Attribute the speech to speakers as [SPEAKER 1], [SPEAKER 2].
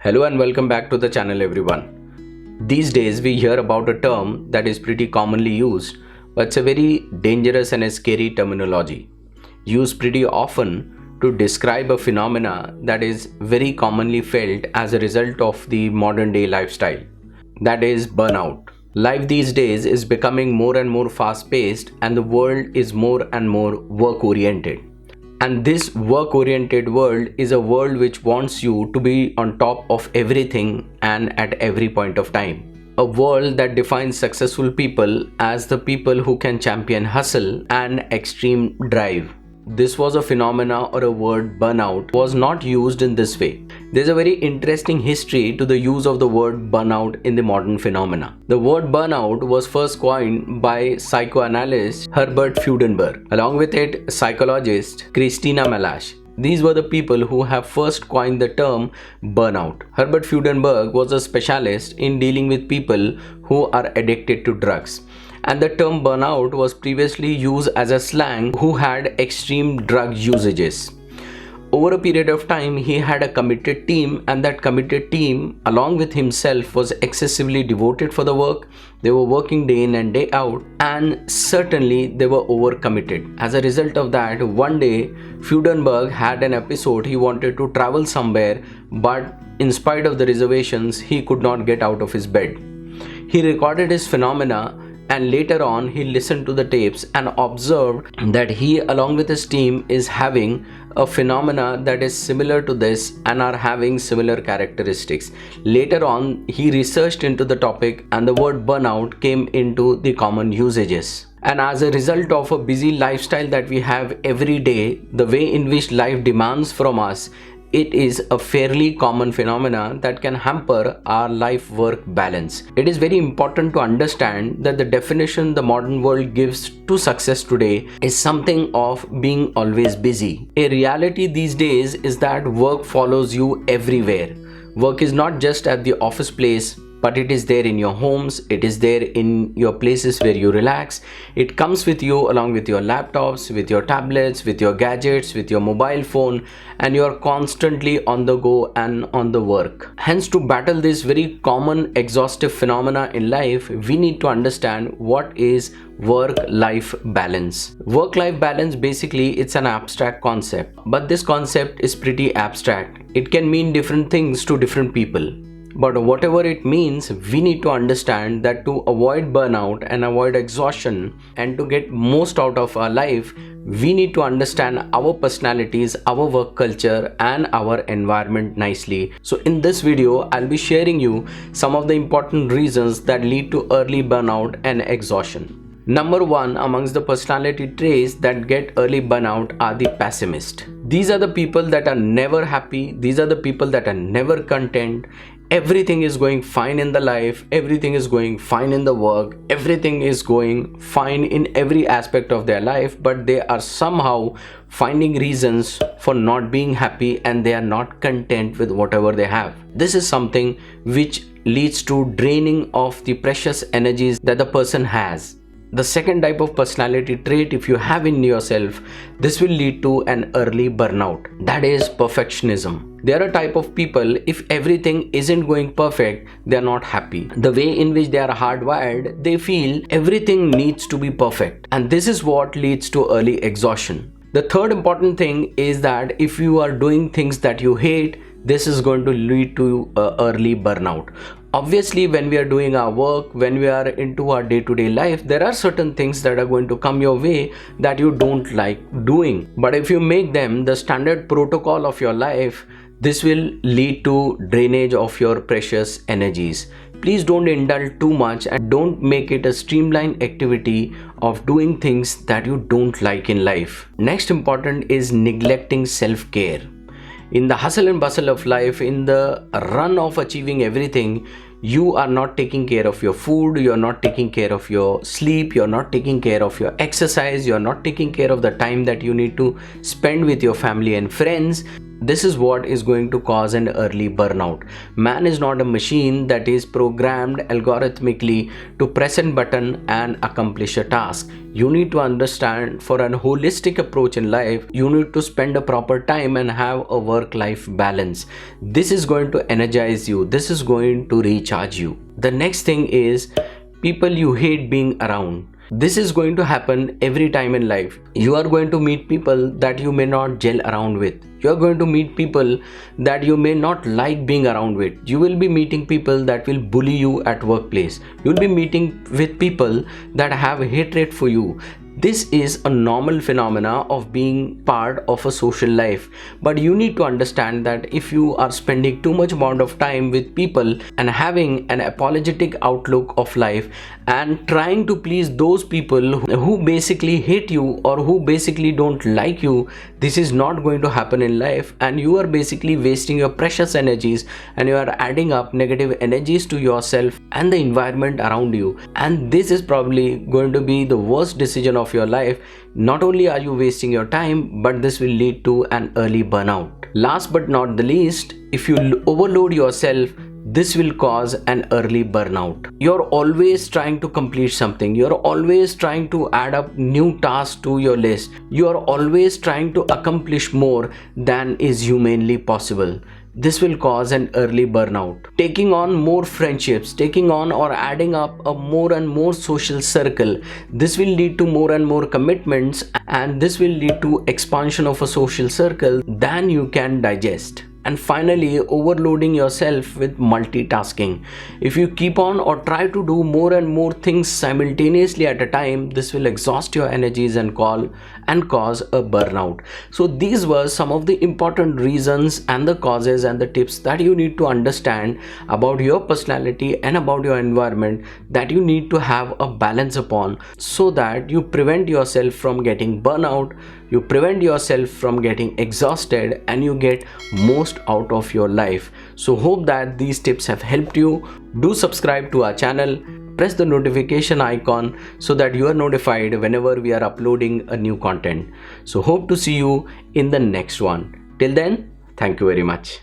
[SPEAKER 1] Hello and welcome back to the channel everyone. These days we hear about a term that is pretty commonly used, but it's a very dangerous and a scary terminology. Used pretty often to describe a phenomena that is very commonly felt as a result of the modern day lifestyle. That is burnout. Life these days is becoming more and more fast paced and the world is more and more work oriented. And this work oriented world is a world which wants you to be on top of everything and at every point of time. A world that defines successful people as the people who can champion hustle and extreme drive. This was a phenomena or a word burnout was not used in this way. There's a very interesting history to the use of the word burnout in the modern phenomena. The word burnout was first coined by psychoanalyst Herbert Freudenberg. Along with it, psychologist Christina Malasch. These were the people who have first coined the term burnout. Herbert Freudenberg was a specialist in dealing with people who are addicted to drugs. And the term burnout was previously used as a slang who had extreme drug usages. Over a period of time, he had a committed team, and that committed team, along with himself, was excessively devoted for the work. They were working day in and day out, and certainly they were overcommitted. As a result of that, one day, Freudenberg had an episode. He wanted to travel somewhere, but in spite of the reservations, he could not get out of his bed. He recorded his phenomena, and later on he listened to the tapes and observed that he along with his team is having a phenomena that is similar to this and are having similar characteristics. Later on he researched into the topic and the word burnout came into the common usages. And as a result of a busy lifestyle that we have every day, the way in which life demands from us, it is a fairly common phenomena that can hamper our life-work balance. It is very important to understand that the definition the modern world gives to success today is something of being always busy. A reality these days is that work follows you everywhere. Work is not just at the office place, but it is there in your homes, it is there in your places where you relax. It comes with you along with your laptops, with your tablets, with your gadgets, with your mobile phone, and you are constantly on the go and on the work. Hence, to battle this very common exhaustive phenomena in life, we need to understand what is work-life balance. Work-life balance, basically, it's an abstract concept, but this concept is pretty abstract. It can mean different things to different people. But whatever it means, we need to understand that to avoid burnout and avoid exhaustion and to get most out of our life, we need to understand our personalities, our work culture and our environment nicely. So in this video, I'll be sharing you some of the important reasons that lead to early burnout and exhaustion. Number one amongst the personality traits that get early burnout are the pessimist. These are the people that are never happy. These are the people that are never content. Everything is going fine in the life, everything is going fine in the work, everything is going fine in every aspect of their life, but they are somehow finding reasons for not being happy and they are not content with whatever they have. This is something which leads to draining of the precious energies that the person has. The second type of personality trait, if you have in yourself, this will lead to an early burnout. That is perfectionism. They are a type of people, if everything isn't going perfect, they are not happy. The way in which they are hardwired, they feel everything needs to be perfect. And this is what leads to early exhaustion. The third important thing is that if you are doing things that you hate, this is going to lead to early burnout. Obviously, when we are doing our work, when we are into our day-to-day life, there are certain things that are going to come your way that you don't like doing. But if you make them the standard protocol of your life, this will lead to drainage of your precious energies. Please don't indulge too much and don't make it a streamlined activity of doing things that you don't like in life. Next important is neglecting self-care. In the hustle and bustle of life, in the run of achieving everything, you are not taking care of your food, you are not taking care of your sleep, you are not taking care of your exercise, you are not taking care of the time that you need to spend with your family and friends. this is what is going to cause an early burnout. Man is not a machine that is programmed algorithmically to press a button and accomplish a task. You need to understand, for an holistic approach in life, you need to spend a proper time and have a work-life balance. This is going to energize you. This is going to recharge you. The next thing is people you hate being around. This is going to happen every time in life. You are going to meet people that you may not gel around with. You are going to meet people that you may not like being around with. You will be meeting people that will bully you at workplace. You will be meeting with people that have hatred for you. This is a normal phenomena of being part of a social life, but you need to understand that if you are spending too much amount of time with people and having an apologetic outlook of life and trying to please those people who basically hate you or who basically don't like you, this is not going to happen in life, and you are basically wasting your precious energies and you are adding up negative energies to yourself and the environment around you, and this is probably going to be the worst decision of your life. Not only are you wasting your time, but this will lead to an early burnout. Last but not the least, if you overload yourself, this will cause an early burnout. You're always trying to complete something. You're always trying to add up new tasks to your list. You're always trying to accomplish more than is humanly possible. This will cause an early burnout. Taking on more friendships, taking on or adding up a more and more social circle, this will lead to more and more commitments, and this will lead to expansion of a social circle than you can digest. And finally, overloading yourself with multitasking. If you keep on or try to do more and more things simultaneously at a time, this will exhaust your energies and cause a burnout. So these were some of the important reasons and the causes and the tips that you need to understand about your personality and about your environment, that you need to have a balance upon, so that you prevent yourself from getting burnout, you prevent yourself from getting exhausted, and you get most out of your life. So hope that these tips have helped you. Do subscribe to our channel, press the notification icon so that you are notified whenever we are uploading a new content. So hope to see you in the next one. Till then, thank you very much.